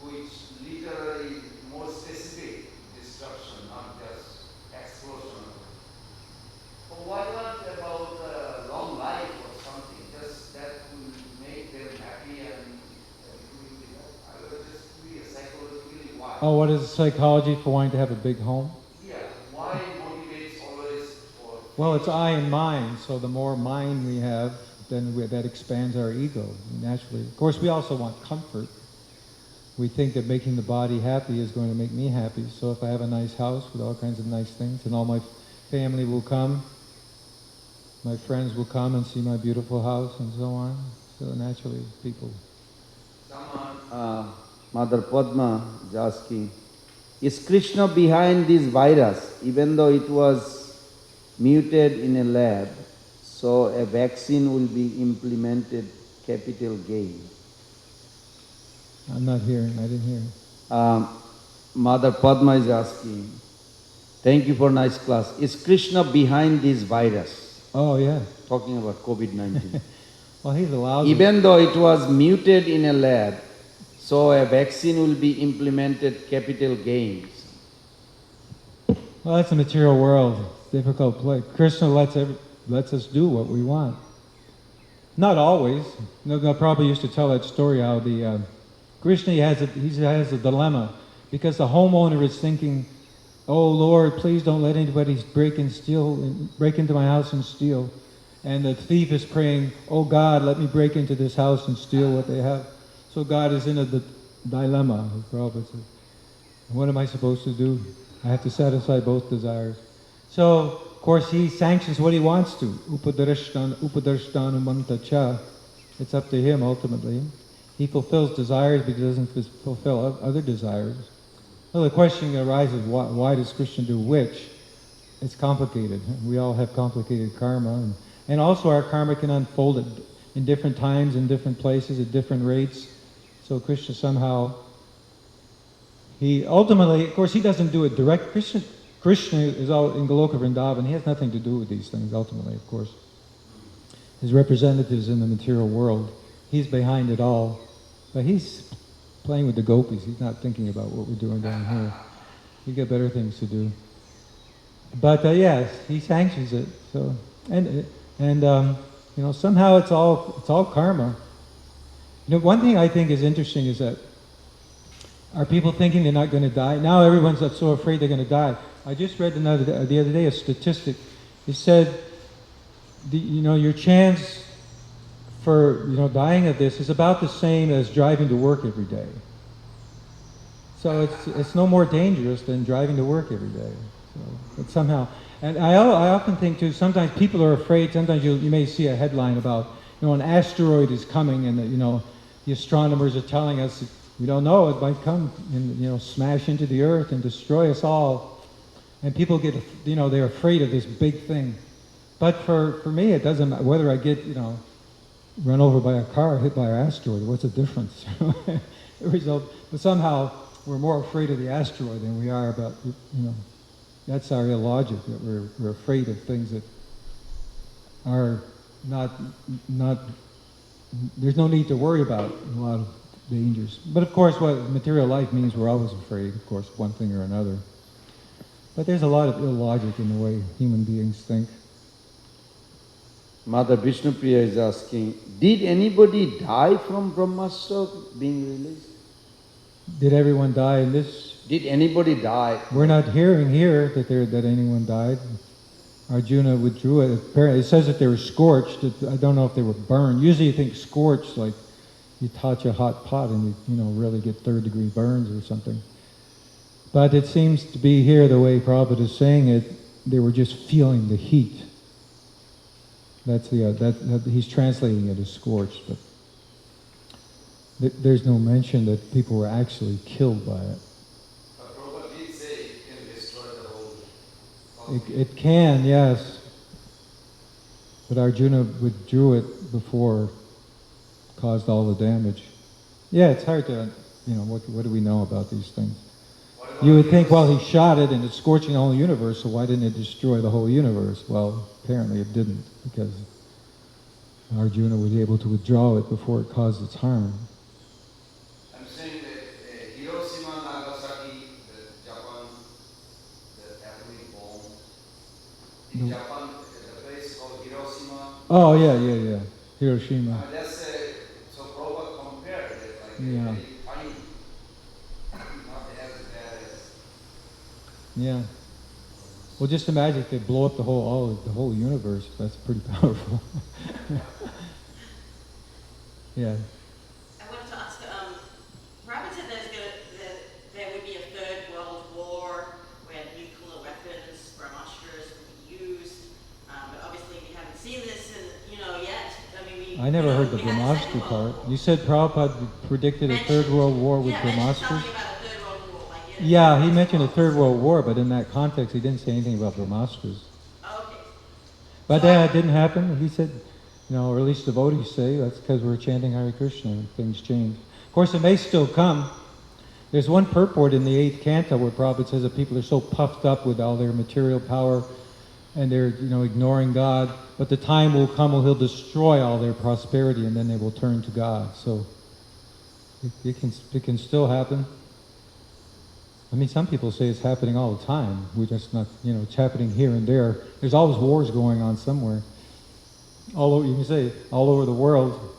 which literally more specific destruction, not just explosion. But why not about long life or something? Just that will make them happy and I was just curious psychologically why. Oh, what is the psychology for wanting to have a big home? Yeah, why motivates always Well, it's I and mind, so the more mind we have, then that expands our ego, naturally. Of course, we also want comfort. We think that making the body happy is going to make me happy. So if I have a nice house with all kinds of nice things, and all my family will come, my friends will come and see my beautiful house and so on. So naturally, people. Mother Padma is asking, is Krishna behind this virus, even though it was muted in a lab, so a vaccine will be implemented, capital gain? I'm not hearing, I didn't hear. Mother Padma is asking, thank you for nice class. Is Krishna behind this virus? Oh, yeah. Talking about COVID-19. Well, he's allowed. Even though it was muted in a lab, so a vaccine will be implemented, capital gains. Well, that's a material world. Difficult place. Krishna lets us do what we want. Not always. I probably used to tell that story how the Krishna he has a dilemma because the homeowner is thinking, "Oh Lord, please don't let anybody break into my house and steal." And the thief is praying, "Oh God, let me break into this house and steal what they have." So God is in a dilemma. Prabhupada says, what am I supposed to do? I have to satisfy both desires. So, of course, he sanctions what he wants to. Upadarshtanumanta cha. It's up to him ultimately. He fulfills desires, but he doesn't fulfill other desires. Well, the question arises, why does Krishna do which? It's complicated. We all have complicated karma. And also our karma can unfold in different times, in different places, at different rates. So Krishna somehow, he ultimately, of course, he doesn't do it direct. Krishna is all in Goloka Vrindavan. He has nothing to do with these things, ultimately, of course. His representatives in the material world. He's behind it all. But he's playing with the gopis. He's not thinking about what we're doing down here. He's got better things to do. But yes, he sanctions it. So somehow it's all karma. One thing I think is interesting is that are people thinking they're not going to die? Now everyone's so afraid they're going to die. I just read the other day a statistic. It said, your chance for dying of this is about the same as driving to work every day. So it's no more dangerous than driving to work every day. So, but somehow, and I often think too. Sometimes people are afraid. Sometimes you may see a headline about an asteroid is coming, and the astronomers are telling us we don't know, it might come and smash into the earth and destroy us all. And people get they're afraid of this big thing. But for me, it doesn't matter whether I get run over by a car, hit by an asteroid. What's the difference? The result, but somehow we're more afraid of the asteroid than we are about That's our illogic. That we're afraid of things that are not. There's no need to worry about a lot of dangers. But of course, what material life means, we're always afraid. Of course, one thing or another. But there's a lot of illogic in the way human beings think. Mother Vishnupriya is asking, did anybody die from Brahmastra being released? Did everyone die in this? Did anybody die? We're not hearing here that anyone died. Arjuna withdrew it. Apparently, it says that they were scorched. I don't know if they were burned. Usually you think scorched, like you touch a hot pot and you really get third-degree burns or something. But it seems to be here, the way Prabhupada is saying it, they were just feeling the heat. That's he's translating it as scorched, but there's no mention that people were actually killed by it. But Prabhupada did say it can destroy the whole. It can, yes. But Arjuna withdrew it before it caused all the damage. Yeah, it's hard to, what do we know about these things? You would think, well, he shot it and it's scorching the whole universe, so why didn't it destroy the whole universe? Well, apparently it didn't, because Arjuna was able to withdraw it before it caused its harm. I'm saying that Hiroshima, Nagasaki, Japan, the atomic bomb, in Japan, the place called Hiroshima. Oh, yeah. Hiroshima. That's so Prabhupada compared it, like Yeah. very tiny, not as bad as. Yeah. Well, just imagine if they blow up the whole universe. That's pretty powerful. Yeah. I wanted to ask, Robert said that there would be a third world war where nuclear weapons, Brahmastras would be used, but obviously we haven't seen this yet. I mean, I never heard the we had a second Brahmastra world part. war. You said Prabhupada predicted a third world war with mentioned Brahmastras? something about a third world war. Yeah, he mentioned a third world war, but in that context he didn't say anything about Brahmastras. Okay. But So that didn't happen. He said, or at least devotees say, that's because we're chanting Hare Krishna and things change. Of course, it may still come. There's one purport in the 8th canto where Prabhupada says that people are so puffed up with all their material power and they're, ignoring God, but the time will come when He'll destroy all their prosperity and then they will turn to God. So it can still happen. I mean, some people say it's happening all the time. We're just not, it's happening here and there. There's always wars going on somewhere. All over, you can say, all over the world.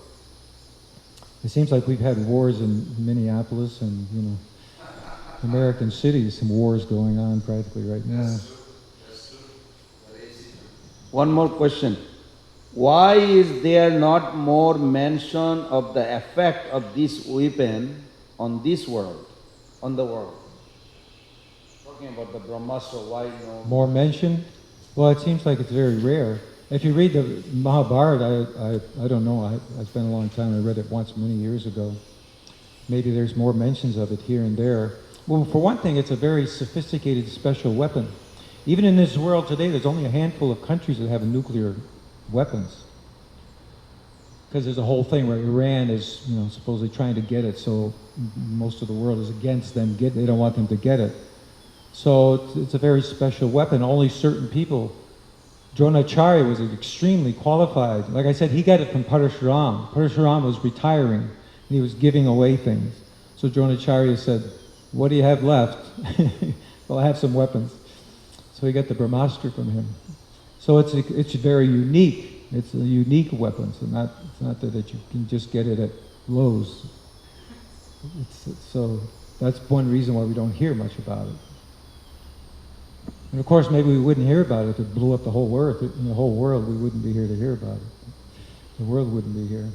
It seems like we've had wars in Minneapolis and, American cities, some wars going on practically right now. That's true. Very easy. One more question. Why is there not more mention of the effect of this weapon on this world, on the world? Talking about the Brahmastra, why no? More mention? Well, it seems like it's very rare. If you read the Mahabharata, I don't know, I spent a long time, I read it once many years ago. Maybe there's more mentions of it here and there. Well, for one thing, it's a very sophisticated special weapon. Even in this world today, there's only a handful of countries that have nuclear weapons. Because there's a whole thing where Iran is, supposedly trying to get it, so most of the world is against them, they don't want them to get it. So it's a very special weapon. Only certain people. Dronacharya was extremely qualified. Like I said, he got it from Parashuram. Parashuram was retiring, and he was giving away things. So Dronacharya said, what do you have left? Well, I have some weapons. So he got the Brahmastra from him. So it's very unique. It's a unique weapon. So it's not that you can just get it at Lowe's. So that's one reason why we don't hear much about it. And of course, maybe we wouldn't hear about it if it blew up the whole earth. In the whole world, we wouldn't be here to hear about it. The world wouldn't be here.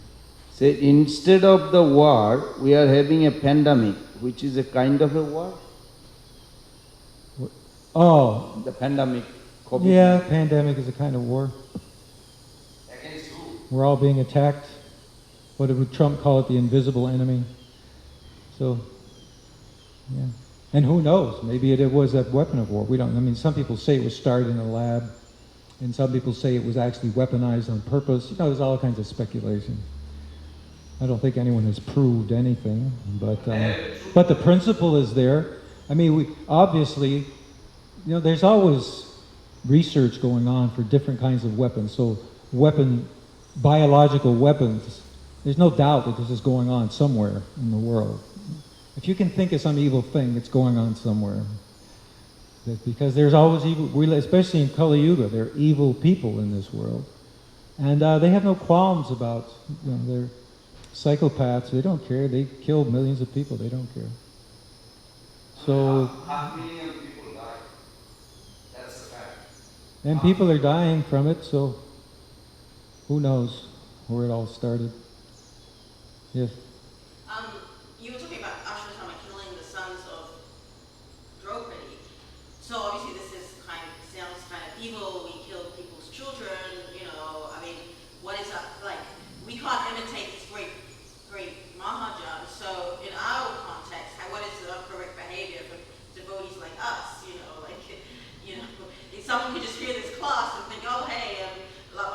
Say, instead of the war, we are having a pandemic, which is a kind of a war. Oh, The pandemic, COVID. yeah, pandemic is a kind of war. Against who? We're all being attacked. What would Trump call it? The invisible enemy. So, yeah. And who knows? Maybe it was a weapon of war. We don't. I mean, some people say it was started in a lab, and some people say it was actually weaponized on purpose. There's all kinds of speculation. I don't think anyone has proved anything, but the principle is there. I mean, obviously, there's always research going on for different kinds of weapons. So, biological weapons. There's no doubt that this is going on somewhere in the world. If you can think of some evil thing, it's going on somewhere. Because there's always evil, especially in Kali Yuga, there are evil people in this world. And they have no qualms about, they're psychopaths, they don't care, they kill millions of people, they don't care. So, 500,000 people died. That's a fact. and people are dying from it, so who knows where it all started. Yes. You were talking about Ashwatthama killing the sons of Draupadi. So obviously this sounds kind of evil. We kill people's children. I mean, what is that like? We can't imitate this great Mahajan. So in our context, what is the correct behavior for devotees like us? If someone could just hear this class and think, oh hey,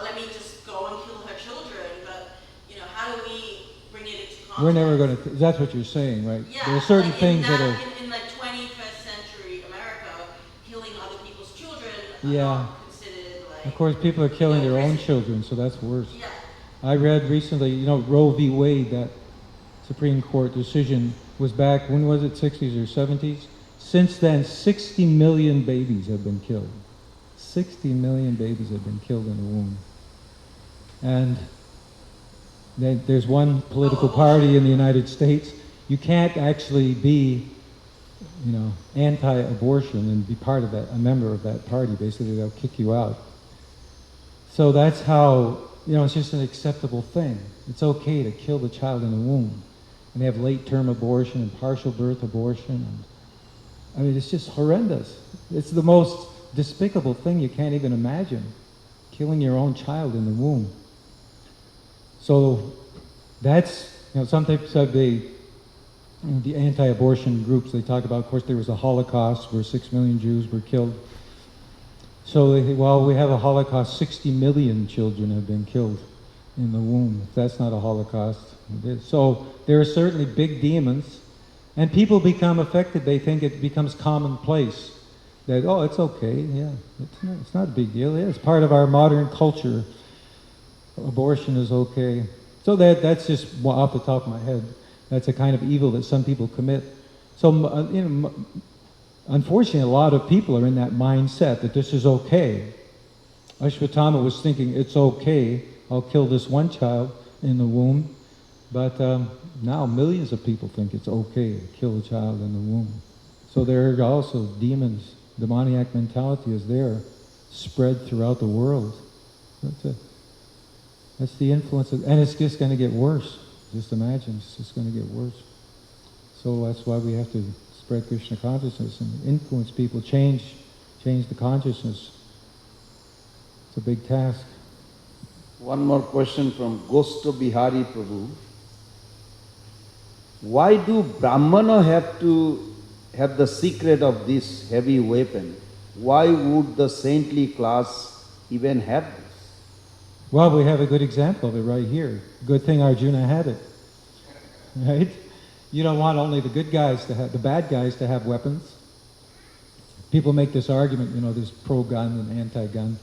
let me just go and kill her children. But how do we bring it into context? We're never going to, that's what you're saying, right? Yeah, there are certain like things that are... in 21st century America, killing other people's children Yeah. are not considered like... Of course, people are killing their own children, so that's worse. Yeah. I read recently, Roe v. Wade, that Supreme Court decision was back, when was it, 60s or 70s? Since then, 60 million babies have been killed. 60 million babies have been killed in the womb. And there's one political party in the United States, you can't actually be anti-abortion and be part of that, a member of that party. Basically, they'll kick you out. So that's how, it's just an acceptable thing. It's okay to kill the child in the womb. And they have late-term abortion and partial birth abortion. And, it's just horrendous. It's the most despicable thing you can't even imagine, killing your own child in the womb. So that's, sometimes the anti-abortion groups, they talk about, of course, there was a Holocaust where 6 million Jews were killed. So they think, well, we have a Holocaust, 60 million children have been killed in the womb. If that's not a Holocaust, it is. So there are certainly big demons, and people become affected. They think it becomes commonplace that, oh, it's okay, yeah, it's not a big deal. Yeah, it's part of our modern culture. Abortion is okay. So that's just off the top of my head. That's a kind of evil that some people commit. So, unfortunately, a lot of people are in that mindset that this is okay. Ashwatthama was thinking, it's okay, I'll kill this one child in the womb. But now millions of people think it's okay to kill a child in the womb. So there are also demons. Demoniac mentality is there, spread throughout the world. That's the influence and it's just going to get worse. Just imagine, it's just going to get worse. So that's why we have to spread Krishna consciousness and influence people, change the consciousness. It's a big task. One more question from Gosto Bihari Prabhu. Why do Brahmana have to have the secret of this heavy weapon? Why would the saintly class even have this? Well, we have a good example of it right here. Good thing Arjuna had it, right? You don't want only the good guys to have, the bad guys to have weapons. People make this argument, there's pro-gun and anti-gun.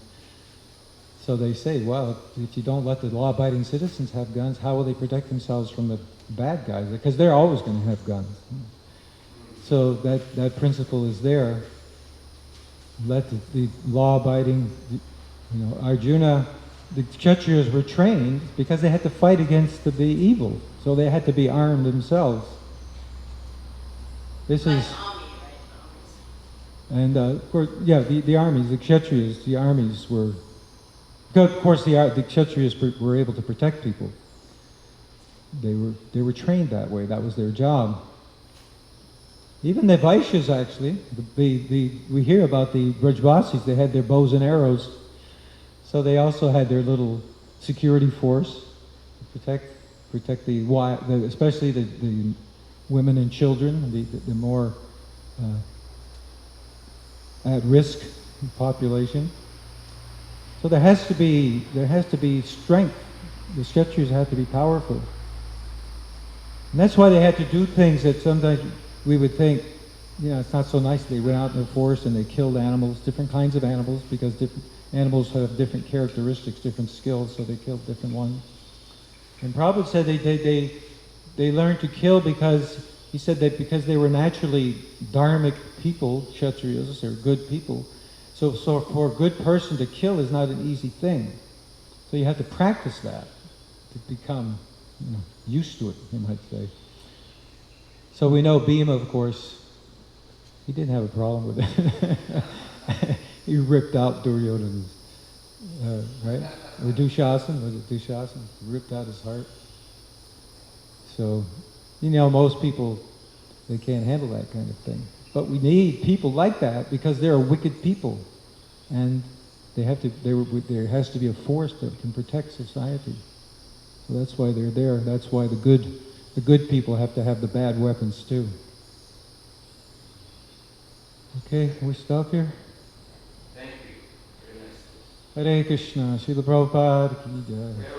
So they say, well, if you don't let the law-abiding citizens have guns, how will they protect themselves from the bad guys? Because they're always going to have guns. So that principle is there. Let the law-abiding, Arjuna, the Kshatriyas were trained because they had to fight against the evil. So they had to be armed themselves. This is... Army, right? And of course, yeah, the armies, the Kshatriyas, the armies were... Of course, the Kshatriyas were able to protect people. They were trained that way. That was their job. Even the Vaishyas, actually, we hear about the Brajvasis. They had their bows and arrows. So they also had their little security force to protect especially the women and children, the more at-risk population. So there has to be strength. The Kshatriyas have to be powerful. And that's why they had to do things that sometimes we would think, it's not so nice. They went out in the forest and they killed animals, different kinds of animals, because different animals have different characteristics, different skills, so they killed different ones. And Prabhupada said they learned to kill because, he said that because they were naturally dharmic people, Kshatriyas, they're good people. So for a good person to kill is not an easy thing. So you have to practice that to become used to it, you might say. So we know Bhima, of course, he didn't have a problem with it. He ripped out Duryodhana's, right? Or Dushasana, was it Dushasana? Ripped out his heart. So, most people, they can't handle that kind of thing. But we need people like that because they're wicked people. And there has to be a force that can protect society. So that's why they're there. That's why the good people have to have the bad weapons too. Okay, can we stop here? Thank you. Very nice. Hare Krishna, Srila Prabhupada ki jai.